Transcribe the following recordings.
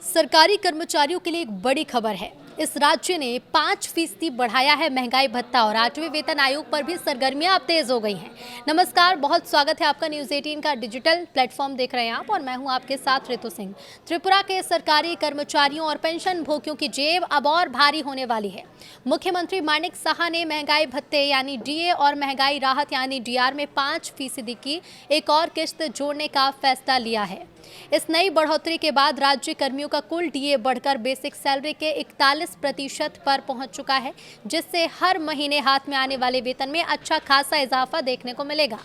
सरकारी कर्मचारियों के लिए एक बड़ी खबर है। इस राज्य ने 5% बढ़ाया है महंगाई भत्ता और 8वें वेतन आयोग पर भी सरगर्मियां अब तेज हो गई हैं। नमस्कार, बहुत स्वागत है आपका न्यूज़ 18 का डिजिटल प्लेटफॉर्म देख रहे हैं आप और मैं हूं आपके साथ ऋतु सिंह। त्रिपुरा के सरकारी कर्मचारियों और पेंशन भोगियों की जेब अब और भारी होने वाली है। मुख्यमंत्री माणिक साहा ने महंगाई भत्ते यानी डीए और महंगाई राहत यानी डीआर में 5% की एक और किश्त जोड़ने का फैसला लिया है। इस नई बढ़ोतरी के बाद राज्य कर्मियों का कुल डीए बढ़कर बेसिक सैलरी के 41% पर पहुंच चुका है, जिससे हर महीने हाथ में आने वाले वेतन में अच्छा खासा इजाफा देखने को मिलेगा।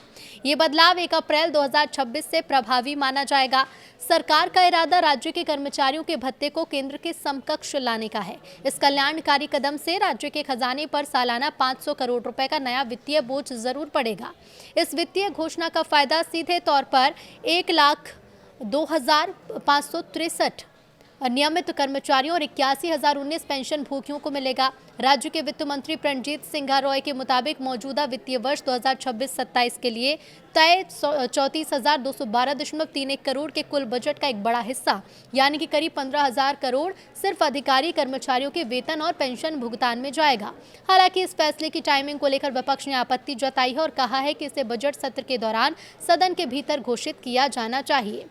ये बदलाव 1 अप्रैल 2026 से प्रभावी माना जाएगा। सरकार का इरादा राज्य के कर्मचारियों के भत्ते को केंद्र के समकक्ष लाने का है। इस कल्याणकारी कदम से राज्य के खजाने पर सालाना 500 करोड़ रुपए का नया वित्तीय बोझ जरूर पड़ेगा। इस वित्तीय घोषणा का फायदा सीधे तौर पर 1,02,563 नियमित कर्मचारियों और 81,019 पेंशन भोगियों को मिलेगा। राज्य के वित्त मंत्री प्रणजीत सिंघा रॉय के मुताबिक मौजूदा वित्तीय वर्ष 2026-27 के लिए तय 34,212.31 करोड़ के कुल बजट का एक बड़ा हिस्सा यानी कि करीब 15,000 करोड़ सिर्फ अधिकारी कर्मचारियों के वेतन और पेंशन भुगतान में जाएगा। हालांकि इस फैसले की टाइमिंग को लेकर विपक्ष ने आपत्ति जताई है और कहा है कि इसे बजट सत्र के दौरान सदन के भीतर घोषित किया जाना चाहिए।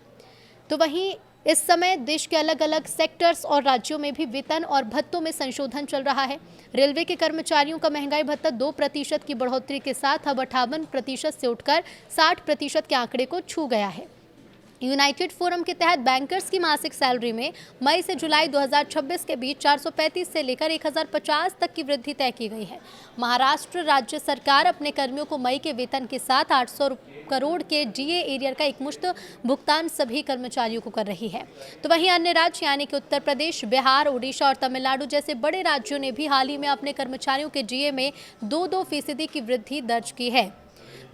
तो वहीं इस समय देश के अलग अलग सेक्टर्स और राज्यों में भी वेतन और भत्तों में संशोधन चल रहा है। रेलवे के कर्मचारियों का महंगाई भत्ता 2% की बढ़ोतरी के साथ अब 58% से उठकर 60% के आंकड़े को छू गया है। यूनाइटेड फोरम के तहत बैंकर्स की मासिक सैलरी में मई से जुलाई 2026 के बीच 435 से लेकर 1050 तक की वृद्धि तय की गई है। महाराष्ट्र राज्य सरकार अपने कर्मियों को मई के वेतन के साथ 800 करोड़ के डीए एरियर का एकमुश्त भुगतान सभी कर्मचारियों को कर रही है। तो वहीं अन्य राज्य यानी कि उत्तर प्रदेश, बिहार, उड़ीसा और तमिलनाडु जैसे बड़े राज्यों ने भी हाल ही में अपने कर्मचारियों के डीए में 2-2% की वृद्धि दर्ज की है।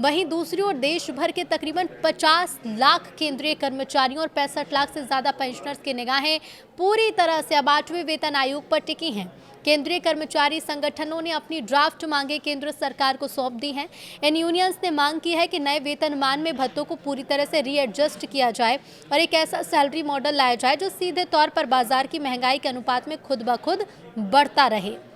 वहीं दूसरी ओर देश भर के तकरीबन 50 लाख केंद्रीय कर्मचारियों और 65 लाख से ज्यादा पेंशनर्स की निगाहें पूरी तरह से अब 8वें वेतन आयोग पर टिकी हैं। केंद्रीय कर्मचारी संगठनों ने अपनी ड्राफ्ट मांगे केंद्र सरकार को सौंप दी हैं। इन यूनियंस ने मांग की है कि नए वेतनमान में भत्तों को पूरी तरह से रीएडजस्ट किया जाए और एक ऐसा सैलरी मॉडल लाया जाए जो सीधे तौर पर बाजार की महंगाई के अनुपात में खुद ब खुद बढ़ता रहे।